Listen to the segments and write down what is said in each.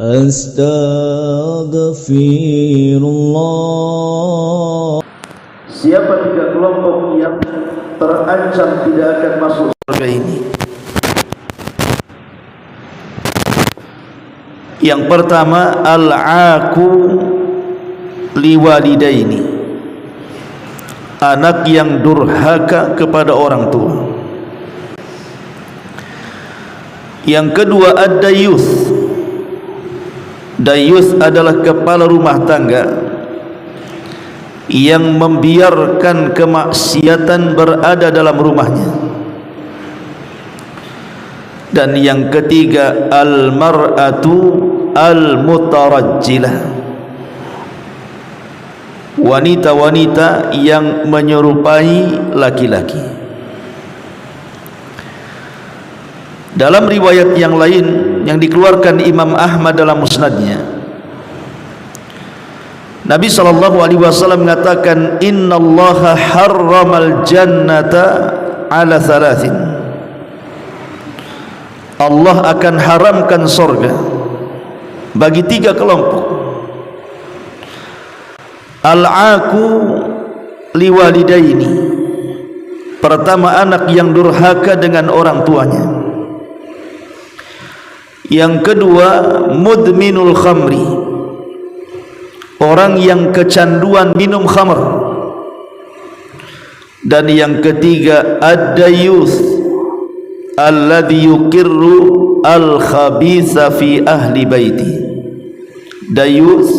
Astaghfirullah. Siapa tiga kelompok yang terancam tidak akan masuk surga ini? Yang pertama, al-aqu liwalidaini, anak yang durhaka kepada orang tua. Yang kedua, ad-dayuth. Dayuth adalah kepala rumah tangga yang membiarkan kemaksiatan berada dalam rumahnya. Dan yang ketiga, al-mar'atu al-mutarajjilah, wanita-wanita yang menyerupai laki-laki. Dalam riwayat yang lain yang dikeluarkan Imam Ahmad dalam musnadnya, Nabi SAW mengatakan, innallaha harramal jannata ala thalathin, Allah akan haramkan surga bagi tiga kelompok. Al-aqu liwalidaini, pertama anak yang durhaka dengan orang tuanya. Yang kedua, mudminul khamri, orang yang kecanduan minum khamr. Dan yang ketiga, ad-dayuth alladhi yukirru al-khabitha fi ahli baiti, dayuth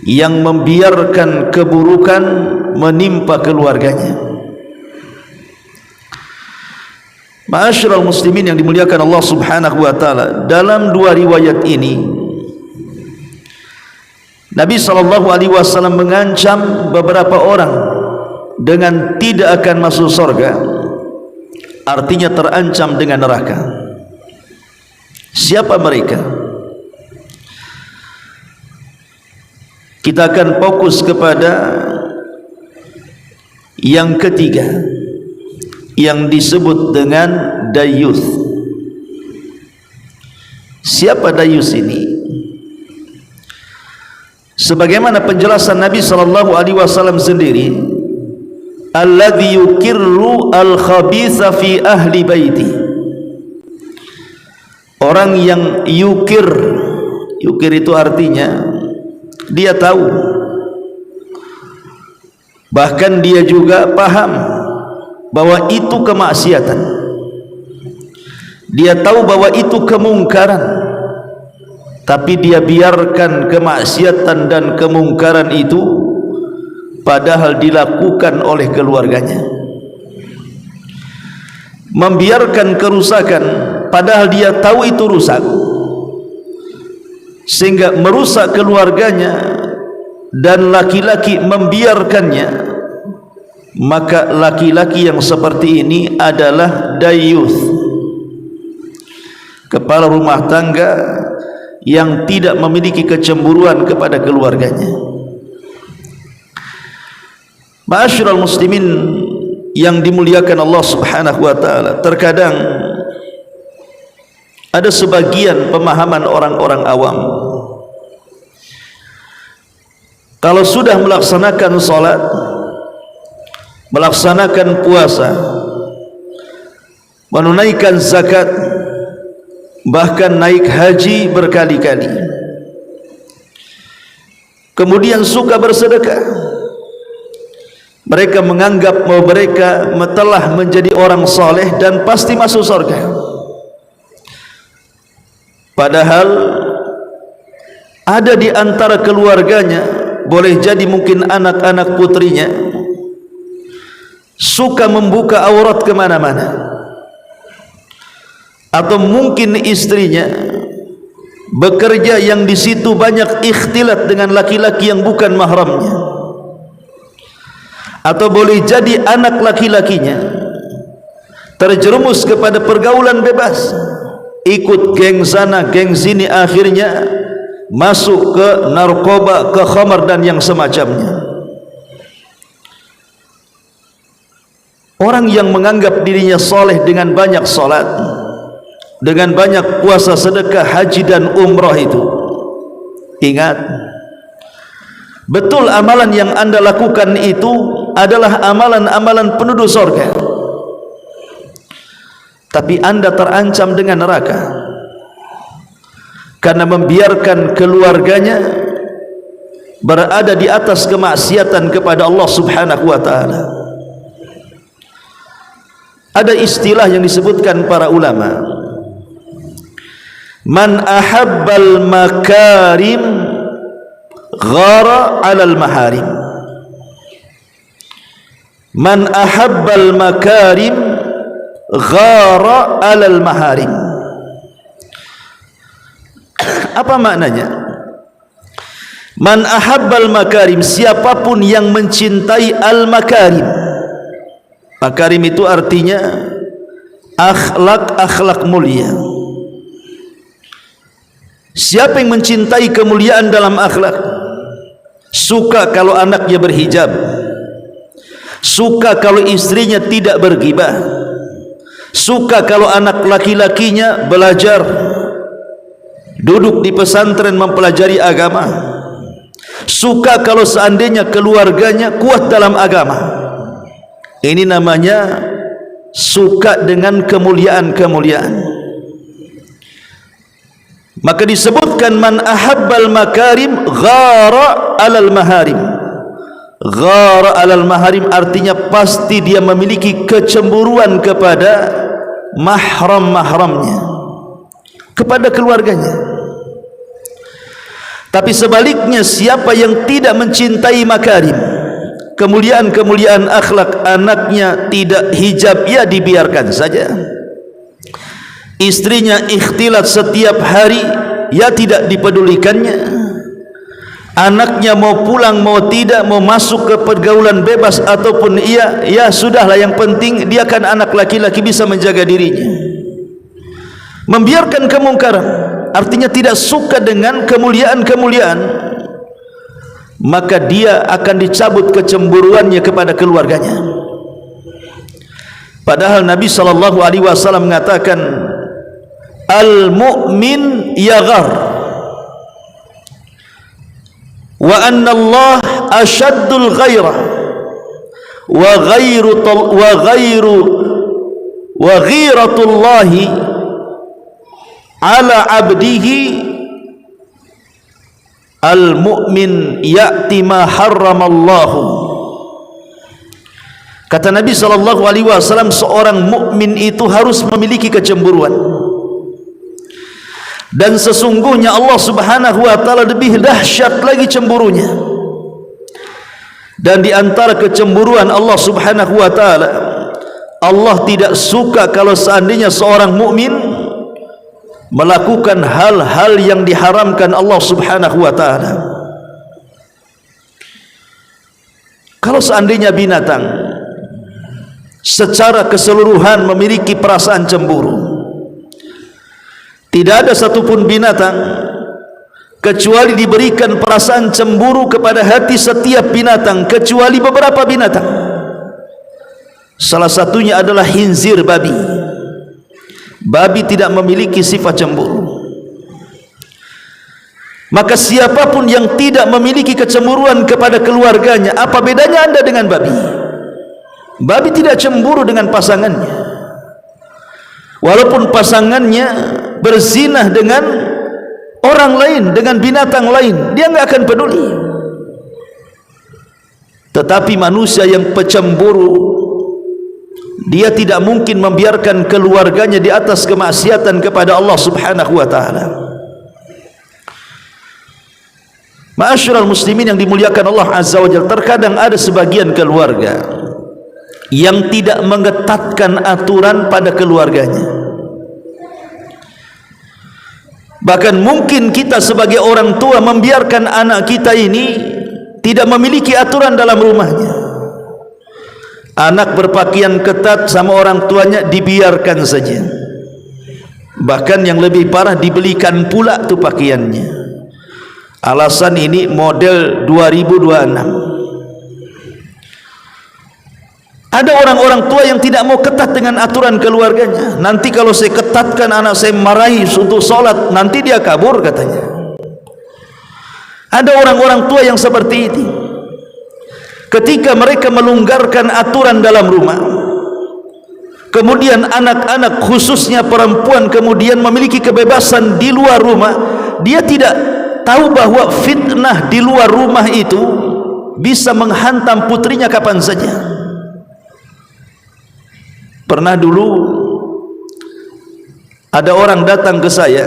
yang membiarkan keburukan menimpa keluarganya. Ma'asyiral muslimin yang dimuliakan Allah Subhanahu wa taala, dalam dua riwayat ini Nabi SAW mengancam beberapa orang dengan tidak akan masuk surga, artinya terancam dengan neraka. Siapa mereka? Kita akan fokus kepada yang ketiga, yang disebut dengan dayuth. Siapa dayuth ini? Sebagaimana penjelasan Nabi SAW sendiri, alladhi yukirru al-khabitha fi ahli baiti, orang yang yukir. Yukir itu artinya dia tahu, bahkan dia juga paham bahwa itu kemaksiatan, dia tahu bahwa itu kemungkaran, tapi dia biarkan kemaksiatan dan kemungkaran itu padahal dilakukan oleh keluarganya. Membiarkan kerusakan padahal dia tahu itu rusak, sehingga merusak keluarganya, dan laki-laki membiarkannya. Maka laki-laki yang seperti ini adalah dayuth, kepala rumah tangga yang tidak memiliki kecemburuan kepada keluarganya. Ma'asyiral muslimin yang dimuliakan Allah Subhanahu wa taala, terkadang ada sebagian pemahaman orang-orang awam, kalau sudah melaksanakan salat, melaksanakan puasa, menunaikan zakat, bahkan naik haji berkali-kali, kemudian suka bersedekah, mereka menganggap bahwa mereka telah menjadi orang soleh dan pasti masuk surga. Padahal ada di antara keluarganya, boleh jadi mungkin anak-anak putrinya, suka membuka aurat kemana-mana, atau mungkin istrinya bekerja yang di situ banyak ikhtilat dengan laki-laki yang bukan mahramnya, atau boleh jadi anak laki-lakinya terjerumus kepada pergaulan bebas, ikut geng sana geng sini, akhirnya masuk ke narkoba, ke khamar dan yang semacamnya. Orang yang menganggap dirinya soleh dengan banyak salat, dengan banyak puasa, sedekah, haji dan umrah itu, ingat, betul amalan yang anda lakukan itu adalah amalan-amalan penduduk surga, tapi anda terancam dengan neraka karena membiarkan keluarganya berada di atas kemaksiatan kepada Allah Subhanahu wa ta'ala. Ada istilah yang disebutkan para ulama, man ahabbal makarim ghara alal maharim. Man ahabbal makarim ghara alal maharim. Apa maknanya? Man ahabbal makarim, siapapun yang mencintai al makarim. Makarim itu artinya akhlak mulia. Siapa yang mencintai kemuliaan dalam akhlak, suka kalau anaknya berhijab, suka kalau istrinya tidak berghibah, suka kalau anak laki-lakinya belajar, duduk di pesantren mempelajari agama, suka kalau seandainya keluarganya kuat dalam agama. Ini namanya suka dengan kemuliaan-kemuliaan. Maka disebutkan man ahabbal makarim ghara alal maharim. Ghara alal maharim artinya pasti dia memiliki kecemburuan kepada mahram-mahramnya, kepada keluarganya. Tapi sebaliknya, siapa yang tidak mencintai makarim, kemuliaan-kemuliaan akhlak, anaknya tidak hijab, ya dibiarkan saja. Istrinya ikhtilat setiap hari, ya tidak dipedulikannya. Anaknya mau pulang mau tidak, mau masuk ke pergaulan bebas ataupun iya, ya sudahlah, yang penting dia kan anak laki-laki bisa menjaga dirinya. Membiarkan kemungkaran artinya tidak suka dengan kemuliaan-kemuliaan, maka dia akan dicabut kecemburuannya kepada keluarganya. Padahal Nabi SAW mengatakan, al-mu'min yaghar wa anna Allah ashaddul ghairah wa ghiratullahi ala abdihi al-mu'min ya'ti ma harramallahu. Kata Nabi SAW, seorang mukmin itu harus memiliki kecemburuan, dan sesungguhnya Allah Subhanahu wa ta'ala lebih dahsyat lagi cemburunya. Dan di antara kecemburuan Allah Subhanahu wa ta'ala, Allah tidak suka kalau seandainya seorang mukmin melakukan hal-hal yang diharamkan Allah Subhanahu wa ta'ala. Kalau seandainya binatang secara keseluruhan memiliki perasaan cemburu, tidak ada satupun binatang kecuali diberikan perasaan cemburu kepada hati setiap binatang, kecuali beberapa binatang. Salah satunya adalah khinzir, babi. Babi tidak memiliki sifat cemburu. Maka siapapun yang tidak memiliki kecemburuan kepada keluarganya, apa bedanya anda dengan babi? Babi tidak cemburu dengan pasangannya, walaupun pasangannya berzinah dengan orang lain, dengan binatang lain, dia enggak akan peduli. Tetapi manusia yang pecemburu, dia tidak mungkin membiarkan keluarganya di atas kemaksiatan kepada Allah Subhanahu wa ta'ala. Ma'asyiral muslimin yang dimuliakan Allah Azza wa Jalla, terkadang ada sebagian keluarga yang tidak mengetatkan aturan pada keluarganya. Bahkan mungkin kita sebagai orang tua membiarkan anak kita ini tidak memiliki aturan dalam rumahnya. Anak berpakaian ketat sama orang tuanya, dibiarkan saja. Bahkan yang lebih parah, dibelikan pula tuh pakaiannya. Alasan ini model 2026. Ada orang-orang tua yang tidak mau ketat dengan aturan keluarganya. Nanti kalau saya ketatkan anak saya marahi untuk sholat, nanti dia kabur katanya. Ada orang-orang tua yang seperti itu. Ketika mereka melonggarkan aturan dalam rumah, kemudian anak-anak khususnya perempuan kemudian memiliki kebebasan di luar rumah, dia tidak tahu bahwa fitnah di luar rumah itu bisa menghantam putrinya kapan saja. Pernah dulu ada orang datang ke saya,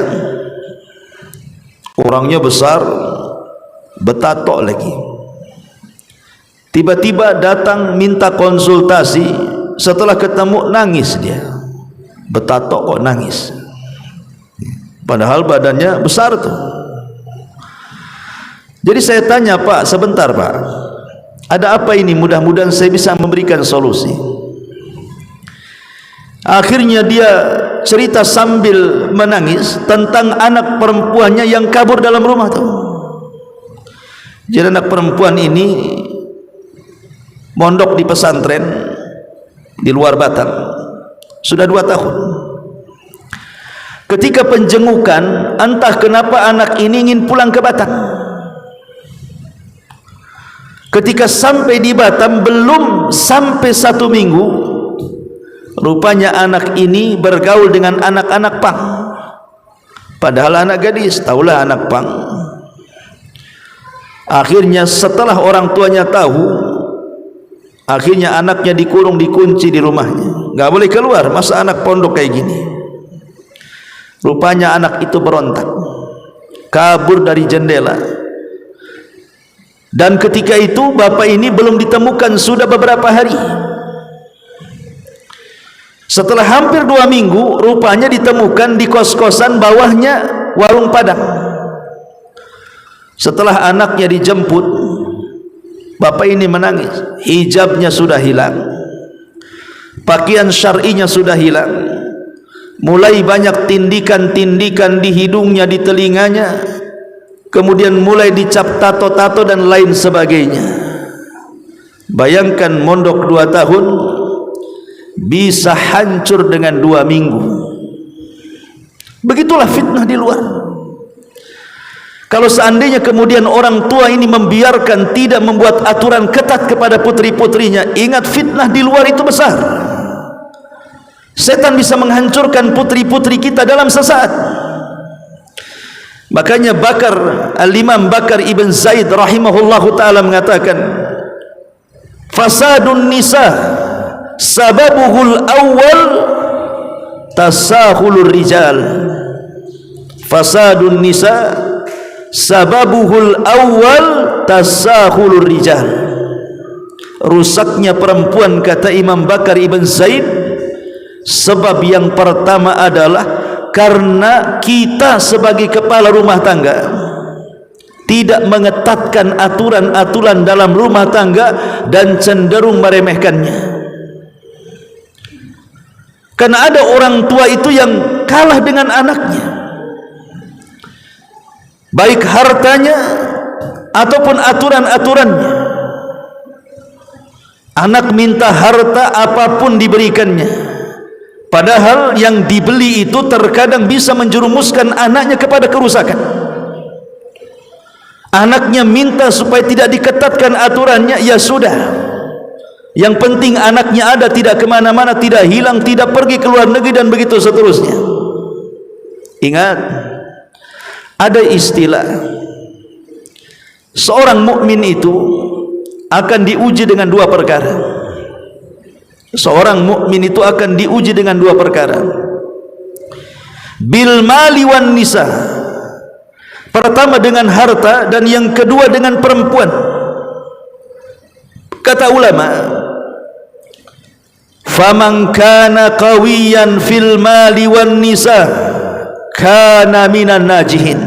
orangnya besar, betatok lagi. Tiba-tiba datang minta konsultasi, setelah ketemu nangis dia. Betatok kok nangis, padahal badannya besar tuh. Jadi saya tanya, Pak, sebentar Pak, ada apa ini? Mudah-mudahan saya bisa memberikan solusi. Akhirnya dia cerita sambil menangis tentang anak perempuannya yang kabur dalam rumah tuh. Jadi anak perempuan ini mondok di pesantren di luar Batam sudah 2 tahun. Ketika penjengukan, entah kenapa anak ini ingin pulang ke Batam. Ketika sampai di Batam, belum sampai 1 minggu, rupanya anak ini bergaul dengan anak-anak pang, padahal anak gadis, tahulah anak pang. Akhirnya setelah orang tuanya tahu, akhirnya anaknya dikurung, dikunci di rumahnya, nggak boleh keluar. Masa anak pondok kayak gini? Rupanya anak itu berontak, kabur dari jendela. Dan ketika itu bapak ini belum ditemukan sudah beberapa hari. Setelah hampir 2 minggu, rupanya ditemukan di kos-kosan bawahnya warung Padang. Setelah anaknya dijemput, bapak ini menangis. Hijabnya sudah hilang, pakaian syar'inya sudah hilang, mulai banyak tindikan-tindikan di hidungnya, di telinganya, kemudian mulai dicap tato-tato dan lain sebagainya. Bayangkan mondok 2 tahun bisa hancur dengan 2 minggu. Begitulah fitnah di luar. Kalau seandainya kemudian orang tua ini membiarkan, tidak membuat aturan ketat kepada putri-putrinya, ingat fitnah di luar itu besar. Setan bisa menghancurkan putri-putri kita dalam sesaat. Makanya Al-Imam Bakar Ibn Zaid rahimahullahu ta'ala mengatakan, fasadun nisa sababuhul awal tasahulur rijal. Fasadun nisa sababuhul awal tasahulur rijal. Rusaknya perempuan, kata Imam Bakar Ibn Zaid, sebab yang pertama adalah karena kita sebagai kepala rumah tangga tidak mengetatkan aturan-aturan dalam rumah tangga dan cenderung meremehkannya. Karena ada orang tua itu yang kalah dengan anaknya, baik hartanya ataupun aturan-aturannya. Anak minta harta apapun diberikannya, padahal yang dibeli itu terkadang bisa menjerumuskan anaknya kepada kerusakan. Anaknya minta supaya tidak diketatkan aturannya, ya sudah, yang penting anaknya ada, tidak kemana-mana, tidak hilang, tidak pergi ke luar negeri, dan begitu seterusnya. Ingat, ada istilah, seorang mukmin itu akan diuji dengan 2 perkara. Seorang mukmin itu akan diuji dengan 2 perkara. Bil mali wan nisa. Pertama dengan harta, dan yang kedua dengan perempuan. Kata ulama, faman kana qawiyan fil mali wan nisa kana minan najihin,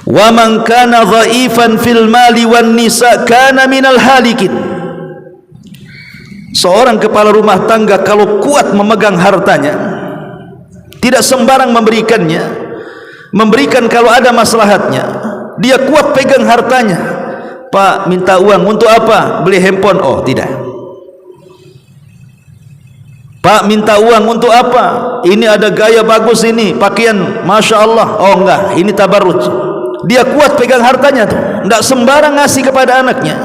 wa man kana dhaifan fil mali wan nisa kana minal halikin. Seorang kepala rumah tangga kalau kuat memegang hartanya, tidak sembarang memberikan kalau ada maslahatnya, dia kuat pegang hartanya. Pak, minta uang untuk apa? Beli handphone. Oh tidak, Pak, minta uang untuk apa? Ini ada gaya bagus ini, pakaian Masya Allah. Oh enggak, ini tabarruj. Dia kuat pegang hartanya tuh, enggak sembarang ngasih kepada anaknya.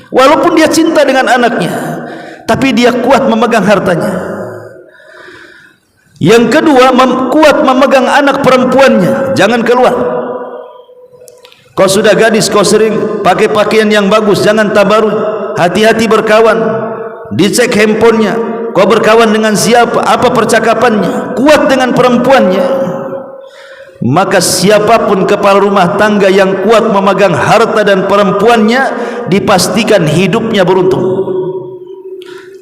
Walaupun dia cinta dengan anaknya, tapi dia kuat memegang hartanya. Yang kedua, kuat memegang anak perempuannya. Jangan keluar. Kau sudah gadis, kau sering pakai pakaian yang bagus, jangan tabarruj. Hati-hati berkawan, dicek handphonenya. Kau berkawan dengan siapa, apa percakapannya, kuat dengan perempuannya. Maka siapapun kepala rumah tangga yang kuat memegang harta dan perempuannya, dipastikan hidupnya beruntung.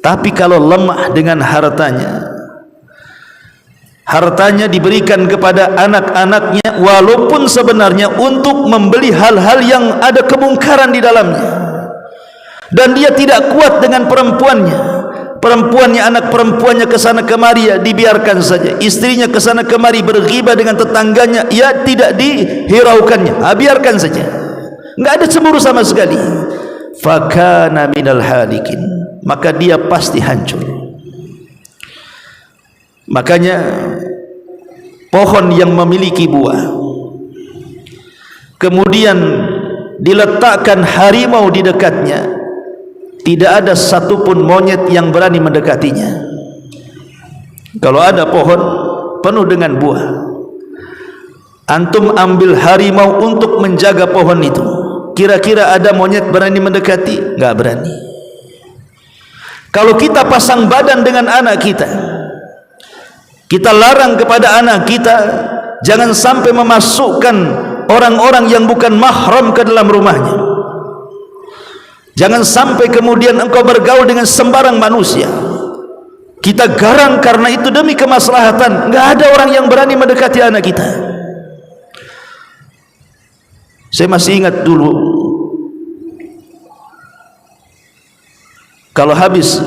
Tapi kalau lemah dengan hartanya, hartanya diberikan kepada anak-anaknya, walaupun sebenarnya untuk membeli hal-hal yang ada kemungkaran di dalamnya, dan dia tidak kuat dengan perempuannya. Perempuannya, anak perempuannya kesana kemari, ya dibiarkan saja. Istrinya kesana kemari berghibah dengan tetangganya, ya tidak dihiraukannya, biarkan saja, enggak ada cemburu sama sekali. Fakana minal halikin, maka dia pasti hancur. Makanya pohon yang memiliki buah kemudian diletakkan harimau di dekatnya, tidak ada satupun monyet yang berani mendekatinya. Kalau ada pohon penuh dengan buah, antum ambil harimau untuk menjaga pohon itu, kira-kira ada monyet berani mendekati? Enggak berani. Kalau kita pasang badan dengan anak kita, kita larang kepada anak kita jangan sampai memasukkan orang-orang yang bukan mahram ke dalam rumahnya. Jangan sampai kemudian engkau bergaul dengan sembarang manusia. Kita garang karena itu demi kemaslahatan. Enggak ada orang yang berani mendekati anak kita. Saya masih ingat dulu, kalau habis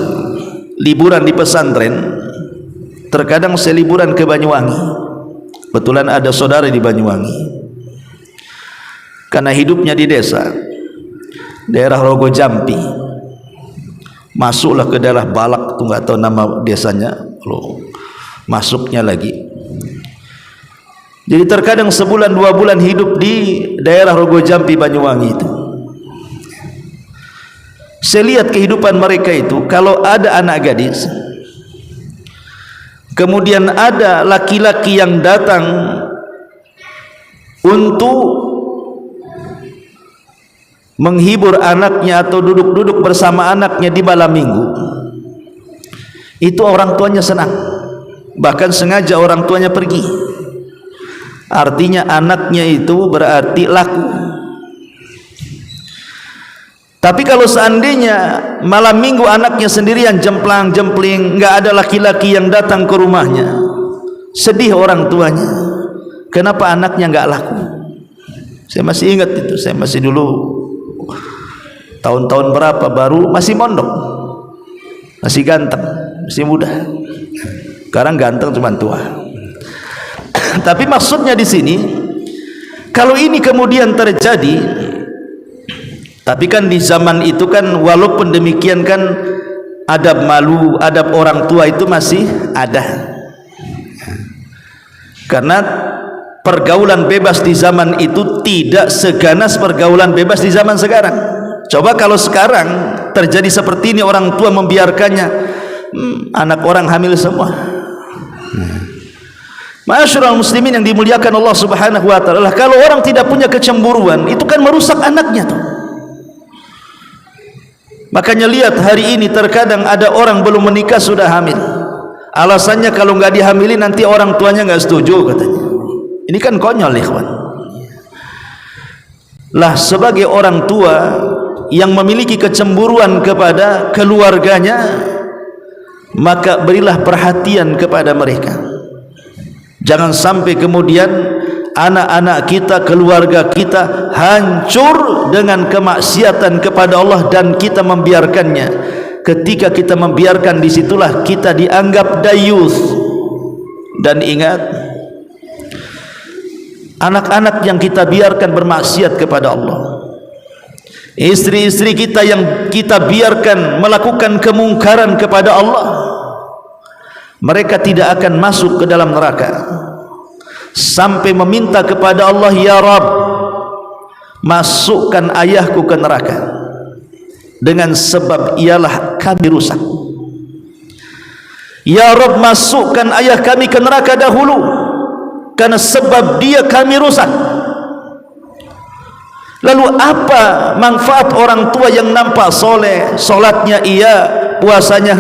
liburan di pesantren, terkadang saya liburan ke Banyuwangi. Kebetulan ada saudara di Banyuwangi, karena hidupnya di desa, daerah Rogo Jampi. Masuklah ke daerah Balak, tu nggak tahu nama desanya, loh, masuknya lagi. Jadi terkadang sebulan 2 bulan hidup di daerah Rogo Jampi Banyuwangi itu. Saya lihat kehidupan mereka itu, kalau ada anak gadis, kemudian ada laki-laki yang datang untuk menghibur anaknya atau duduk-duduk bersama anaknya di malam minggu, itu orang tuanya senang, bahkan sengaja orang tuanya pergi. Artinya anaknya itu berarti laku. Tapi kalau seandainya malam minggu anaknya sendirian jemplang-jempling, enggak ada laki-laki yang datang ke rumahnya, sedih orang tuanya. Kenapa anaknya enggak laku? Saya masih ingat itu. Saya masih dulu tahun-tahun berapa, baru masih mondok, masih ganteng, masih muda. Sekarang ganteng cuma tua. Tapi maksudnya di sini, kalau ini kemudian terjadi, tapi kan di zaman itu kan walaupun demikian kan adab malu, adab orang tua itu masih ada. Karena pergaulan bebas di zaman itu tidak seganas pergaulan bebas di zaman sekarang. Coba kalau sekarang terjadi seperti ini, orang tua membiarkannya, anak orang hamil semua. Ma'asyiral muslimin yang dimuliakan Allah Subhanahu wa taala, kalau orang tidak punya kecemburuan, itu kan merusak anaknya tuh. Makanya lihat hari ini terkadang ada orang belum menikah sudah hamil. Alasannya kalau nggak dihamili nanti orang tuanya nggak setuju katanya. Ini kan konyol, ikhwan. Lah sebagai orang tua yang memiliki kecemburuan kepada keluarganya, maka berilah perhatian kepada mereka. Jangan sampai kemudian anak-anak kita, keluarga kita hancur dengan kemaksiatan kepada Allah dan kita membiarkannya. Ketika kita membiarkan, disitulah kita dianggap dayus. Dan ingat, anak-anak yang kita biarkan bermaksiat kepada Allah, istri-istri kita yang kita biarkan melakukan kemungkaran kepada Allah, mereka tidak akan masuk ke dalam neraka sampai meminta kepada Allah, ya Rabb, masukkan ayahku ke neraka dengan sebab ialah kami rusak. Ya Rabb, masukkan ayah kami ke neraka dahulu karena sebab dia kami rusak. Lalu apa manfaat orang tua yang nampak soleh, solatnya iya, puasanya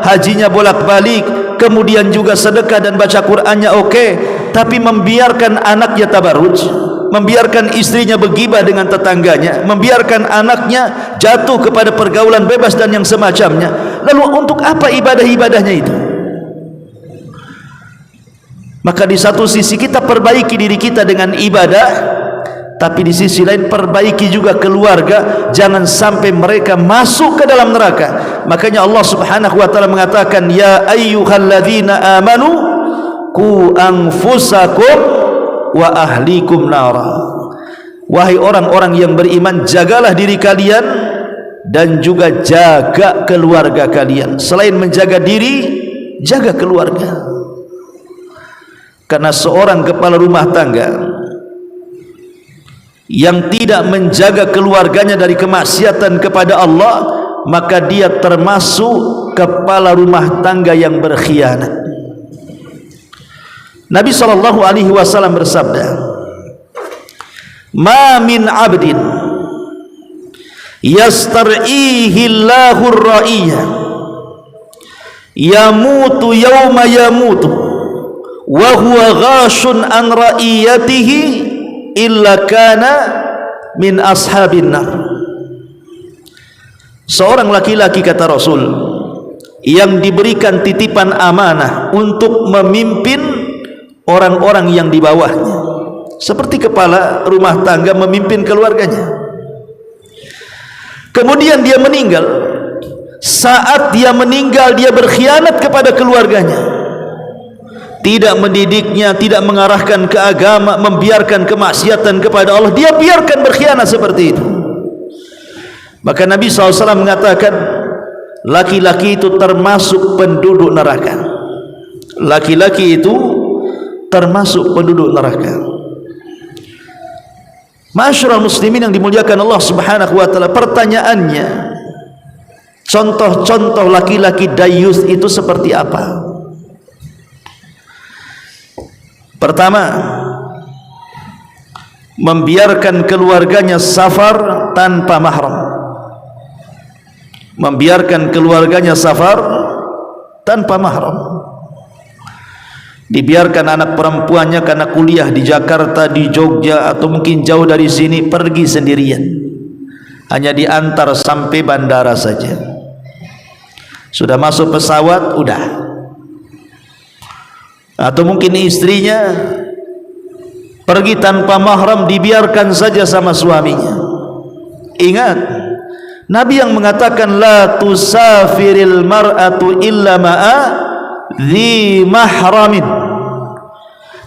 hajinya bolak-balik, kemudian juga sedekah dan baca Qur'annya oke, tapi membiarkan anaknya tabarruj, membiarkan istrinya bergibah dengan tetangganya, membiarkan anaknya jatuh kepada pergaulan bebas dan yang semacamnya. Lalu untuk apa ibadah-ibadahnya itu? Maka di satu sisi kita perbaiki diri kita dengan ibadah, tapi di sisi lain perbaiki juga keluarga, jangan sampai mereka masuk ke dalam neraka. Makanya Allah Subhanahu wa taala mengatakan, ya ayyuhalladzina amanu qu anfusakum wa ahlikum nara. Wahai orang-orang yang beriman, jagalah diri kalian dan juga jaga keluarga kalian. Selain menjaga diri, jaga keluarga. Karena seorang kepala rumah tangga yang tidak menjaga keluarganya dari kemaksiatan kepada Allah, maka dia termasuk kepala rumah tangga yang berkhianat. Nabi SAW bersabda, ma min abdin yastar'ihi Allahur ra'iyya yamutu yawma yamutu wa huwa ghashun an ra'iyatihi illa kana min ashabin nar. Seorang laki-laki, kata Rasul, yang diberikan titipan amanah untuk memimpin orang-orang yang di bawahnya, seperti kepala rumah tangga memimpin keluarganya. Kemudian dia meninggal. Saat dia meninggal, dia berkhianat kepada keluarganya, tidak mendidiknya, tidak mengarahkan ke agama, membiarkan kemaksiatan kepada Allah, dia biarkan berkhianat seperti itu. Maka Nabi SAW mengatakan, laki-laki itu termasuk penduduk neraka. Laki-laki itu termasuk penduduk neraka. Masyarul muslimin yang dimuliakan Allah Subhanahu wa taala, pertanyaannya, contoh-contoh laki-laki dayus itu seperti apa? Pertama, membiarkan keluarganya safar tanpa mahram. Membiarkan keluarganya safar tanpa mahram. Dibiarkan anak perempuannya karena kuliah di Jakarta, di Jogja, atau mungkin jauh dari sini, pergi sendirian, hanya diantar sampai bandara saja. Sudah masuk pesawat, udah. Atau mungkin istrinya pergi tanpa mahram, dibiarkan saja sama suaminya. Ingat, Nabi yang mengatakan, la tusafiril mar'atu illa ma'a dhi mahramin.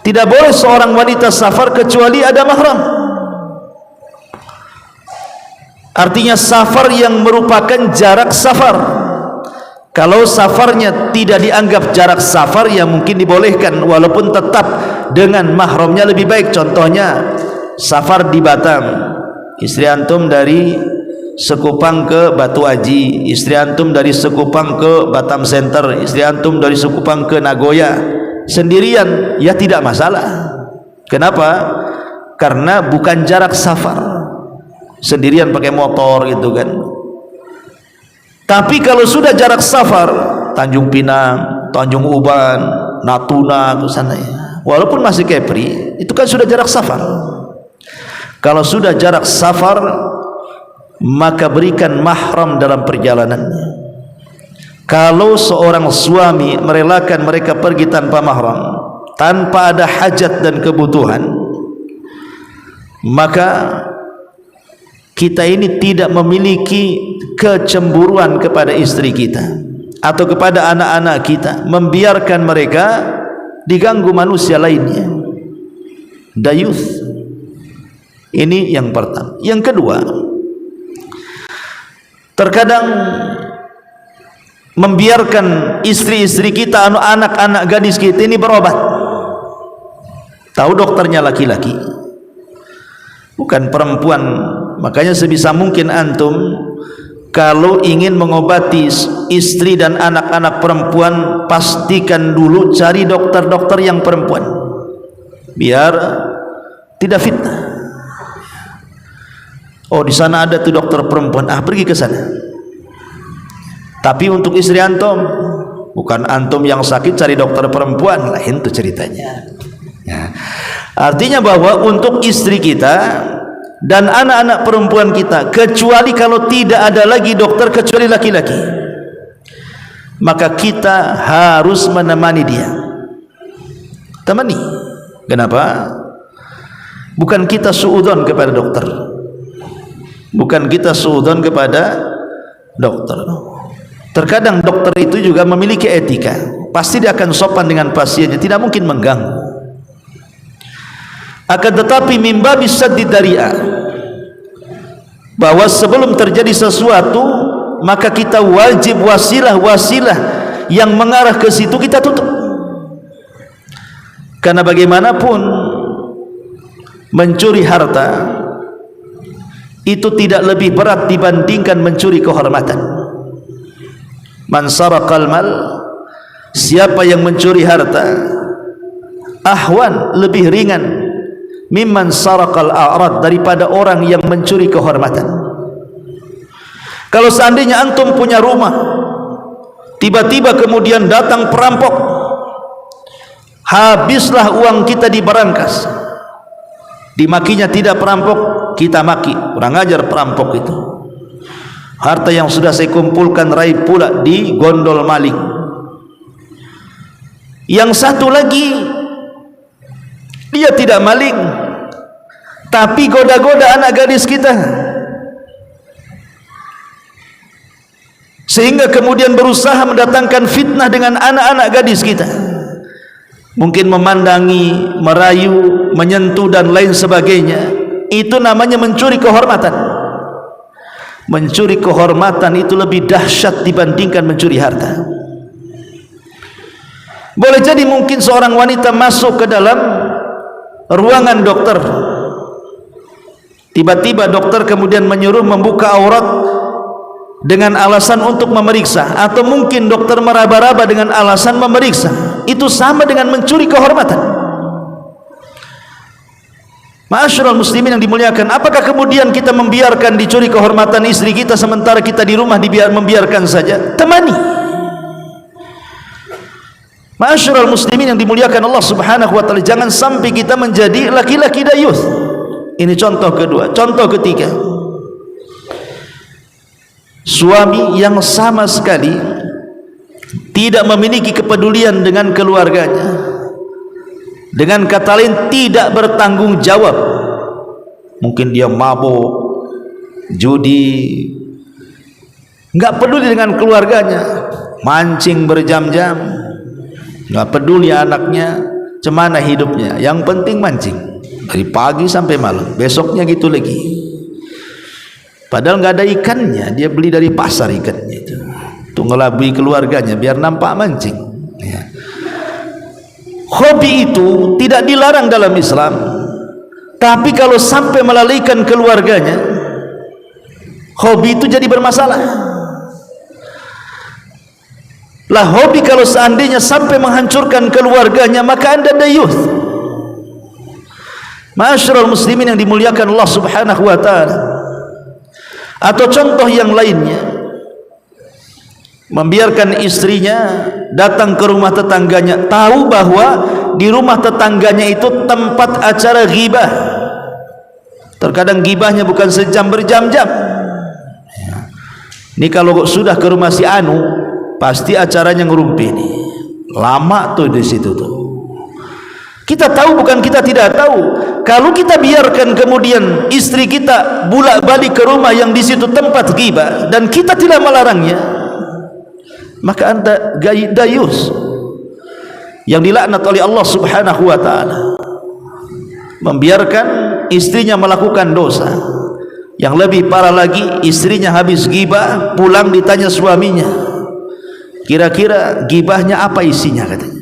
Tidak boleh seorang wanita safar kecuali ada mahram. Artinya safar yang merupakan jarak safar. Kalau safarnya tidak dianggap jarak safar, ya mungkin dibolehkan, walaupun tetap dengan mahramnya lebih baik. Contohnya safar di Batam, istri antum dari Sekupang ke Batu Aji, istri antum dari Sekupang ke Batam Center, istri antum dari Sekupang ke Nagoya, sendirian, ya tidak masalah. Kenapa? Karena bukan jarak safar, sendirian pakai motor gitu kan. Tapi kalau sudah jarak safar, Tanjung Pinang, Tanjung Uban, Natuna ke sana, ya, walaupun masih Kepri, itu kan sudah jarak safar. Kalau sudah jarak safar, maka berikan mahram dalam perjalanannya. Kalau seorang suami merelakan mereka pergi tanpa mahram, tanpa ada hajat dan kebutuhan, maka kita ini tidak memiliki kecemburuan kepada istri kita atau kepada anak-anak kita, membiarkan mereka diganggu manusia lainnya. Dayuth. Ini yang pertama. Yang kedua, terkadang membiarkan istri-istri kita, anak-anak gadis kita ini berobat? Tahu dokternya laki-laki, bukan perempuan. Makanya sebisa mungkin antum kalau ingin mengobati istri dan anak-anak perempuan, pastikan dulu cari dokter-dokter yang perempuan, biar tidak fitnah. Oh, di sana ada tuh dokter perempuan, pergi ke sana. Tapi untuk istri antum, bukan antum yang sakit cari dokter perempuan, lain tuh ceritanya. Ya. Artinya bahwa untuk istri kita dan anak-anak perempuan kita, kecuali kalau tidak ada lagi dokter kecuali laki-laki, maka kita harus menemani dia. Temani. Kenapa? Bukan kita suudzon kepada dokter, bukan kita suudzon kepada dokter. Terkadang dokter itu juga memiliki etika, pasti dia akan sopan dengan pasiennya, tidak mungkin mengganggu. Akan tetapi mimba bisa didari'a, bahwa sebelum terjadi sesuatu maka kita wajib wasilah-wasilah yang mengarah ke situ kita tutup. Karena bagaimanapun mencuri harta itu tidak lebih berat dibandingkan mencuri kehormatan. Man saraqal mal, siapa yang mencuri harta, ahwan, lebih ringan, mimman saraqal a'rad, daripada orang yang mencuri kehormatan. Kalau seandainya antum punya rumah, tiba-tiba kemudian datang perampok, habislah uang kita di berangkas. Dimakinya tidak perampok, kita maki, kurang ajar perampok itu. Harta yang sudah saya kumpulkan raib pula di gondol maling. Yang satu lagi, dia tidak maling, tapi goda-goda anak gadis kita, sehingga kemudian berusaha mendatangkan fitnah dengan anak-anak gadis kita. Mungkin memandangi, merayu, menyentuh dan lain sebagainya. Itu namanya mencuri kehormatan. Mencuri kehormatan itu lebih dahsyat dibandingkan mencuri harta. Boleh jadi mungkin seorang wanita masuk ke dalam ruangan dokter, tiba-tiba dokter kemudian menyuruh membuka aurat dengan alasan untuk memeriksa, atau mungkin dokter meraba-raba dengan alasan memeriksa. Itu sama dengan mencuri kehormatan. Ma'asyiral muslimin yang dimuliakan, apakah kemudian kita membiarkan dicuri kehormatan istri kita sementara kita di rumah membiarkan saja? Temani. Ma'asyiral muslimin yang dimuliakan Allah Subhanahu wa taala, jangan sampai kita menjadi laki-laki dayuth. Ini contoh kedua. Contoh ketiga, suami yang sama sekali tidak memiliki kepedulian dengan keluarganya. Dengan kata lain, tidak bertanggung jawab. Mungkin dia mabuk, judi, enggak peduli dengan keluarganya, mancing berjam-jam, enggak peduli anaknya cemana hidupnya, yang penting mancing dari pagi sampai malam, besoknya gitu lagi. Padahal enggak ada ikannya, dia beli dari pasar ikannya itu, ngelabui keluarganya biar nampak mancing. Ya. Hobi itu tidak dilarang dalam Islam, tapi kalau sampai melalaikan keluarganya, hobi itu jadi bermasalah. Lah hobi kalau seandainya sampai menghancurkan keluarganya, maka anda dayuth. Ma'asyiral muslimin yang dimuliakan Allah Subhanahu wa taala. Atau contoh yang lainnya, membiarkan istrinya datang ke rumah tetangganya, tahu bahwa di rumah tetangganya itu tempat acara ghibah. Terkadang ghibahnya bukan sejam, berjam-jam. Ini kalau sudah ke rumah si Anu, pasti acaranya ngerumpi nih. Lama tuh di situ tuh. Kita tahu, bukan kita tidak tahu. Kalau kita biarkan kemudian istri kita bolak-balik ke rumah yang di situ tempat ghibah dan kita tidak melarangnya, maka anda dayus yang dilaknat oleh Allah Subhanahu wa taala. Membiarkan istrinya melakukan dosa. Yang lebih parah lagi, istrinya habis ghibah, pulang ditanya suaminya, Kira-kira gibahnya apa isinya katanya.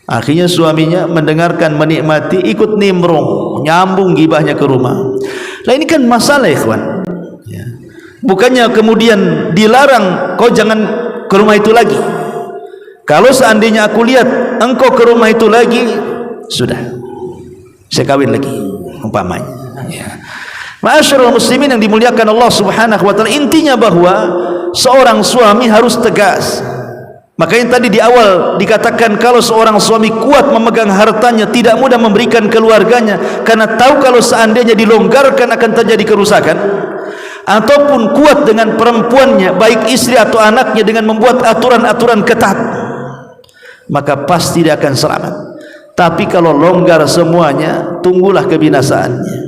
Akhirnya suaminya mendengarkan, menikmati, ikut nimbrung, nyambung gibahnya ke rumah. Lah ini kan masalah ikhwan. Ya. Bukannya kemudian dilarang, kau jangan ke rumah itu lagi. Kalau seandainya aku lihat engkau ke rumah itu lagi, sudah, saya kawin lagi, umpamanya. Ya. Ma'asyiral muslimin yang dimuliakan Allah Subhanahu wa taala, intinya bahwa seorang suami harus tegas. Makanya tadi di awal dikatakan kalau seorang suami kuat memegang hartanya, tidak mudah memberikan keluarganya, karena tahu kalau seandainya dilonggarkan akan terjadi kerusakan. Ataupun kuat dengan perempuannya, baik istri atau anaknya, dengan membuat aturan-aturan ketat, maka pasti dia akan selamat. Tapi kalau longgar semuanya, tunggulah kebinasaannya.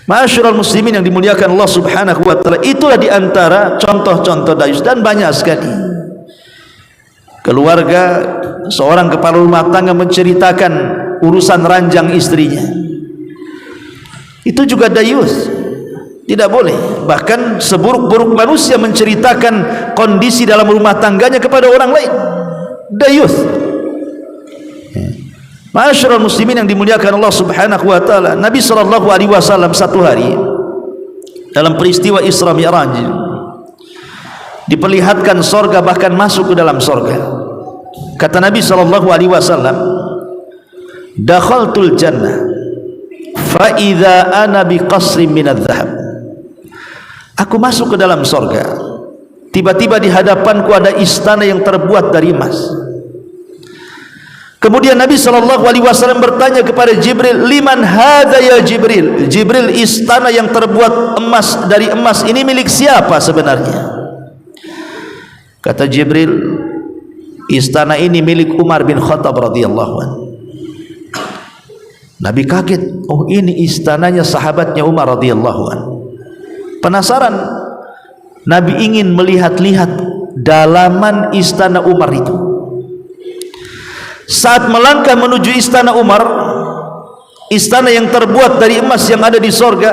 Ma'asyiral muslimin yang dimuliakan Allah Subhanahu wa taala, itulah di antara contoh-contoh dayus, dan banyak sekali. Keluarga, seorang kepala rumah tangga menceritakan urusan ranjang istrinya, itu juga dayus, tidak boleh. Bahkan seburuk-buruk manusia menceritakan kondisi dalam rumah tangganya kepada orang lain, dayus. Ma'asyiral muslimin yang dimuliakan Allah Subhanahu wa taala, Nabi sallallahu alaihi wasallam satu hari dalam peristiwa Isra Mi'raj diperlihatkan sorga, bahkan masuk ke dalam sorga. Kata Nabi sallallahu alaihi wasallam, dakhaltul jannah fa idza ana biqasrin minadz dzahab. Aku masuk ke dalam sorga, tiba-tiba di hadapanku ada istana yang terbuat dari emas. Kemudian Nabi sallallahu alaihi wasallam bertanya kepada Jibril, liman hadza ya Jibril? Jibril, istana yang terbuat emas, dari emas ini milik siapa sebenarnya? Kata Jibril, istana ini milik Umar bin Khattab radhiyallahu anhu. Nabi kaget, oh ini istananya sahabatnya Umar radhiyallahu anhu. Penasaran, Nabi ingin melihat-lihat dalaman istana Umar itu. Saat melangkah menuju istana Umar, istana yang terbuat dari emas yang ada di sorga,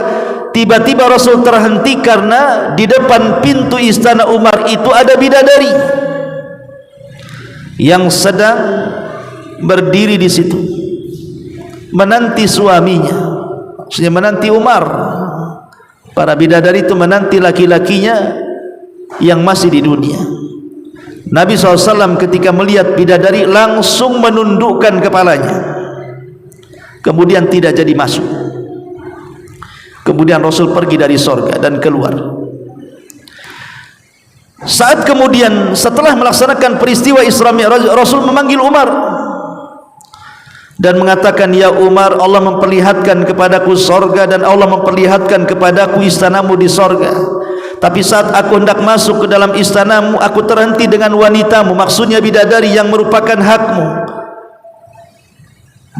tiba-tiba Rasul terhenti karena di depan pintu istana Umar itu ada bidadari yang sedang berdiri di situ menanti suaminya, maksudnya menanti Umar. Para bidadari itu menanti laki-lakinya yang masih di dunia. Nabi SAW ketika melihat bidadari langsung menundukkan kepalanya, kemudian tidak jadi masuk. Kemudian Rasul pergi dari sorga dan keluar. Saat kemudian setelah melaksanakan peristiwa Isra Mi'raj, Rasul memanggil Umar dan mengatakan, ya Umar, Allah memperlihatkan kepadaku sorga dan Allah memperlihatkan kepadaku istanamu di sorga. Tapi saat aku hendak masuk ke dalam istanamu, aku terhenti dengan wanitamu, maksudnya bidadari yang merupakan hakmu,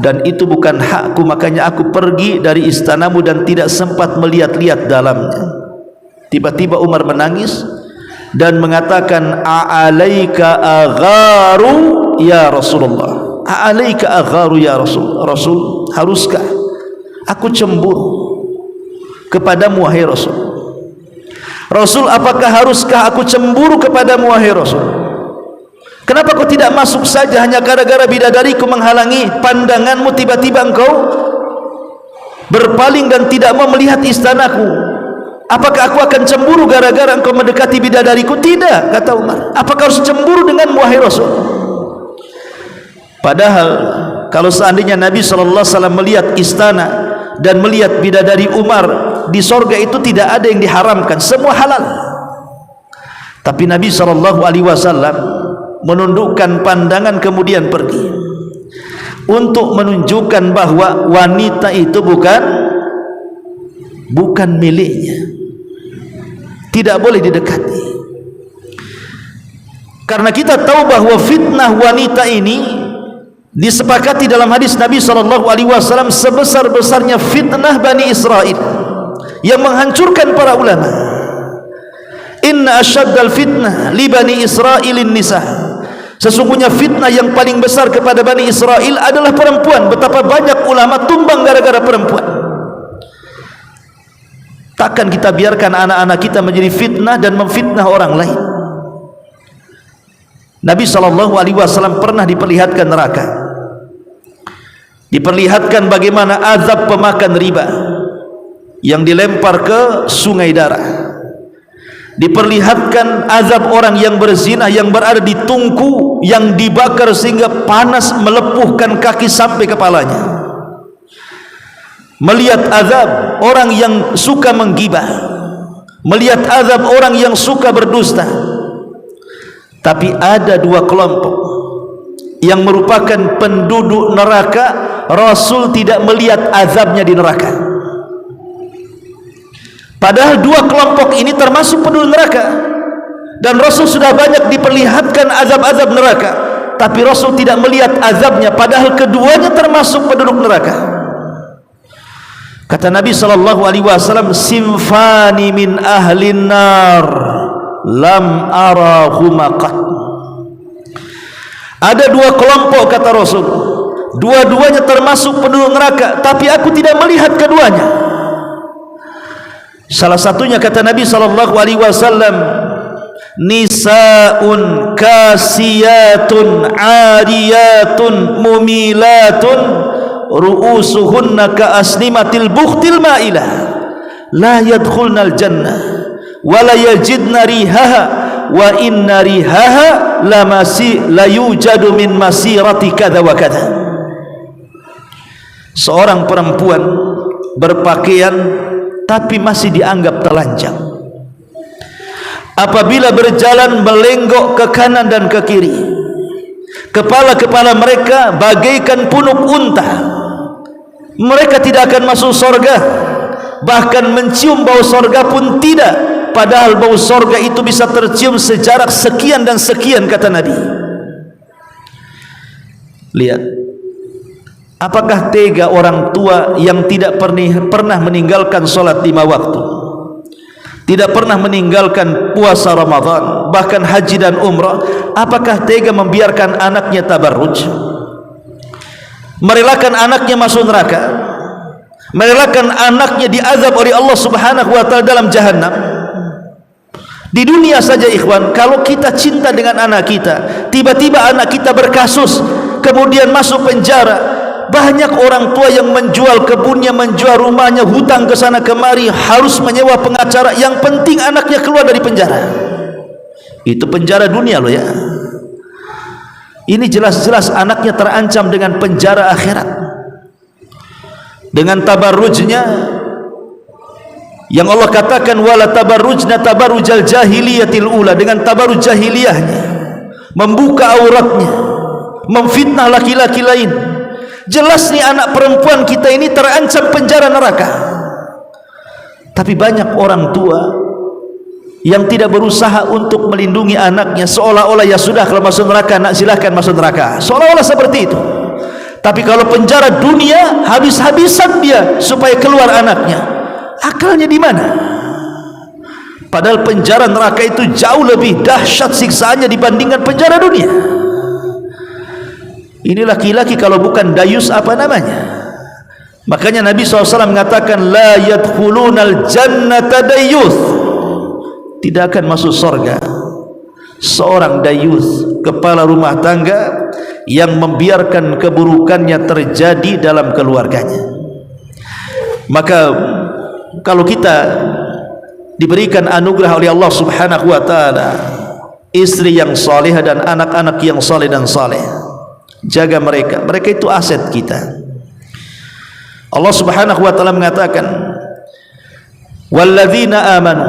dan itu bukan hakku, makanya aku pergi dari istanamu dan tidak sempat melihat-lihat dalamnya. Tiba-tiba Umar menangis dan mengatakan, a'alaika agharu ya Rasulullah, a'alaika agharu ya Rasul. Rasul, haruskah aku cemburu kepadamu wahai Rasul? Rasul, apakah haruskah aku cemburu kepadamu wahai Rasul? Kenapa kau tidak masuk saja hanya gara-gara bidadariku menghalangi pandanganmu, tiba-tiba engkau berpaling dan tidak mau melihat istanaku? Apakah aku akan cemburu gara-gara engkau mendekati bidadariku? Tidak, kata Umar. Apakah harus cemburu denganmu wahai Rasul? Padahal kalau seandainya Nabi SAW melihat istana dan melihat bidadari Umar di sorga, itu tidak ada yang diharamkan, semua halal. Tapi Nabi SAW menundukkan pandangan kemudian pergi untuk menunjukkan bahwa wanita itu bukan miliknya, tidak boleh didekati. Karena kita tahu bahwa fitnah wanita ini disepakati dalam hadis Nabi SAW sebesar-besarnya fitnah Bani Israel yang menghancurkan para ulama. Inna asyaddal fitnah li Bani Israilin nisa. Sesungguhnya fitnah yang paling besar kepada Bani Israel adalah perempuan. Betapa banyak ulama tumbang gara-gara perempuan. Takkan kita biarkan anak-anak kita menjadi fitnah dan memfitnah orang lain. Nabi SAW pernah diperlihatkan neraka, diperlihatkan bagaimana azab pemakan riba yang dilempar ke sungai darah, diperlihatkan azab orang yang berzina yang berada di tungku yang dibakar sehingga panas melepuhkan kaki sampai kepalanya, melihat azab orang yang suka menggibah, melihat azab orang yang suka berdusta. Tapi ada dua kelompok yang merupakan penduduk neraka, Rasul tidak melihat azabnya di neraka. Padahal dua kelompok ini termasuk penduduk neraka, dan Rasul sudah banyak diperlihatkan azab-azab neraka, tapi Rasul tidak melihat azabnya, padahal keduanya termasuk penduduk neraka. Kata Nabi SAW, simfani min ahlin nar lam arahuma qat. Ada dua kelompok, kata Rasul, dua-duanya termasuk penduduk neraka, tapi aku tidak melihat keduanya. Salah satunya kata Nabi SAW, nisaun kasiyatun ariyatun mumilatun ru'usuhunna ka asnimatil bukhtil ma'ilah la yadkhulnal jannah wa la yajidna rihaha wa inna rihaha la yujadu min masirati kadha wa kadha. Seorang perempuan berpakaian tapi masih dianggap telanjang, apabila berjalan melenggok ke kanan dan ke kiri, kepala-kepala mereka bagaikan punuk unta. Mereka tidak akan masuk surga, bahkan mencium bau surga pun tidak, padahal bau surga itu bisa tercium sejarak sekian dan sekian, kata Nabi. Lihat, apakah tega orang tua yang tidak pernah meninggalkan sholat 5 waktu, tidak pernah meninggalkan puasa Ramadan, bahkan haji dan umrah, apakah tega membiarkan anaknya tabarruj, merelakan anaknya masuk neraka, merelakan anaknya diazab oleh Allah Subhanahu wa taala dalam jahannam? Di dunia saja ikhwan, kalau kita cinta dengan anak kita, tiba-tiba anak kita berkasus kemudian masuk penjara, banyak orang tua yang menjual kebunnya, menjual rumahnya, hutang ke sana kemari, harus menyewa pengacara, yang penting anaknya keluar dari penjara. Itu penjara dunia loh ya. Ini jelas-jelas anaknya terancam dengan penjara akhirat. Dengan tabarrujnya yang Allah katakan wala tabarrujna tabarrujal jahiliyatil ula, dengan tabarruj jahiliyahnya, membuka auratnya, memfitnah laki-laki lain. Jelas nih anak perempuan kita ini terancam penjara neraka. Tapi banyak orang tua yang tidak berusaha untuk melindungi anaknya, seolah-olah ya sudah, kalau masuk neraka nak silahkan masuk neraka, seolah-olah seperti itu. Tapi kalau penjara dunia, habis-habisan dia supaya keluar anaknya. Akalnya di mana? Padahal penjara neraka itu jauh lebih dahsyat siksaannya dibandingkan penjara dunia. Ini laki-laki kalau bukan dayus apa namanya? Makanya Nabi SAW mengatakan la yadkhulunal jannata dayyuth, tidak akan masuk surga seorang dayuth, kepala rumah tangga yang membiarkan keburukannya terjadi dalam keluarganya. Maka kalau kita diberikan anugerah oleh Allah Subhanahu wa taala istri yang salehah dan anak-anak yang saleh dan saleh, jaga mereka, mereka itu aset kita. Allah Subhanahu wa taala mengatakan walladzina amanu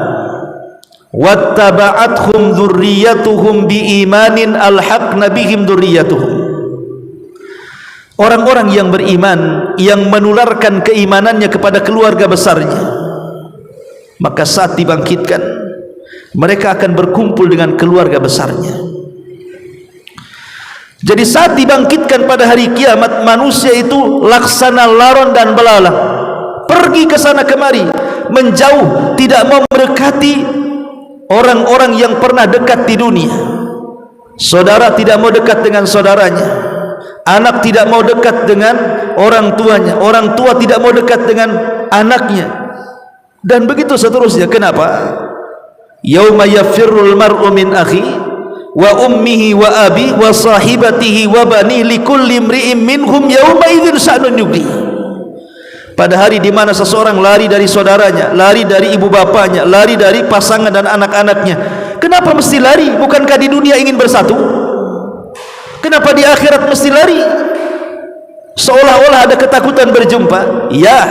wattaba'athum dzurriyyatuhum biimanin alhaqna bihim dzurriyyatuhum. Orang-orang yang beriman yang menularkan keimanannya kepada keluarga besarnya, maka saat dibangkitkan mereka akan berkumpul dengan keluarga besarnya. Jadi saat dibangkitkan pada hari kiamat, manusia itu laksana laron dan belalang, pergi ke sana kemari, menjauh, tidak mau mendekati orang-orang yang pernah dekat di dunia. Saudara tidak mau dekat dengan saudaranya, anak tidak mau dekat dengan orang tuanya, orang tua tidak mau dekat dengan anaknya, dan begitu seterusnya. Kenapa? Yauma yafirrul mar'u min akhi wa ummihi wa abi wa sahibatihi wa bani likulli imri'in minhum yawma idzin sya'nun yughni. Pada hari di mana seseorang lari dari saudaranya, lari dari ibu bapanya, lari dari pasangan dan anak-anaknya. Kenapa mesti lari? Bukankah di dunia ingin bersatu? Kenapa di akhirat mesti lari? Seolah-olah ada ketakutan berjumpa. Ya,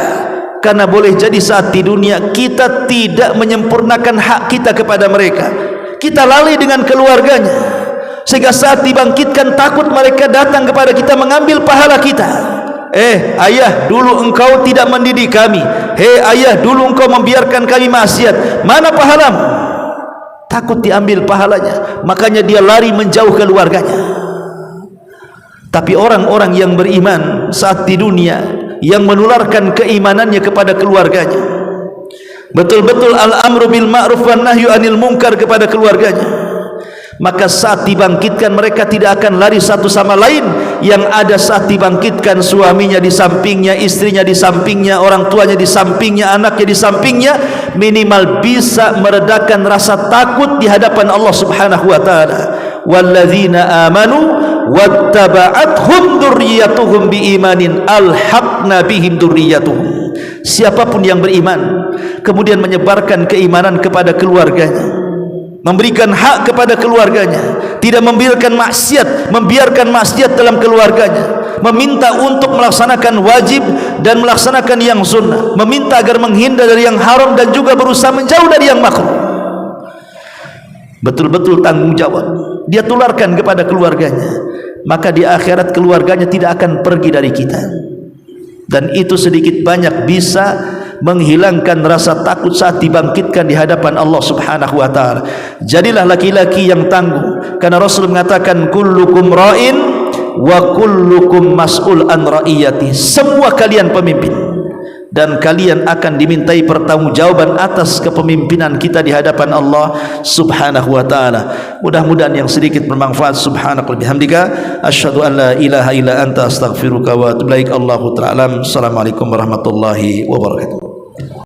karena boleh jadi saat di dunia kita tidak menyempurnakan hak kita kepada mereka. Kita lalai dengan keluarganya, sehingga saat dibangkitkan takut mereka datang kepada kita mengambil pahala kita. Ayah, dulu engkau tidak mendidik kami. Ayah, dulu engkau membiarkan kami maksiat. Mana pahalamu? Takut diambil pahalanya, makanya dia lari menjauh keluarganya. Tapi orang-orang yang beriman saat di dunia, yang menularkan keimanannya kepada keluarganya, betul-betul al-amru bil ma'ruf wan nahyu anil munkar kepada keluarganya, maka saat dibangkitkan mereka tidak akan lari satu sama lain. Yang ada saat dibangkitkan suaminya di sampingnya, istrinya di sampingnya, orang tuanya di sampingnya, anaknya di sampingnya, minimal bisa meredakan rasa takut di hadapan Allah Subhanahu wa taala. Walladzina amanu wattaba'athum dzurriyyatuhum biimanin alhaqna bihim dzurriyyatuhum. Siapapun yang beriman kemudian menyebarkan keimanan kepada keluarganya, memberikan hak kepada keluarganya, tidak membiarkan maksiat dalam keluarganya, meminta untuk melaksanakan wajib dan melaksanakan yang sunnah, meminta agar menghindar dari yang haram dan juga berusaha menjauh dari yang makruh, betul-betul tanggung jawab dia tularkan kepada keluarganya, maka di akhirat keluarganya tidak akan pergi dari kita. Dan itu sedikit banyak bisa menghilangkan rasa takut saat dibangkitkan di hadapan Allah Subhanahu wa taala. Jadilah laki-laki yang tangguh, karena Rasul mengatakan kullukum ra'in wa kullukum mas'ul an ra'iyati. Semua kalian pemimpin dan kalian akan dimintai pertanggungjawaban atas kepemimpinan kita di hadapan Allah Subhanahu wa taala. Mudah-mudahan yang sedikit bermanfaat. Subhanaka wa bihamdika asyhadu an la ilaha illa anta astaghfiruka wa atubu ilaik. Allahu ta'ala. Assalamualaikum warahmatullahi wabarakatuh.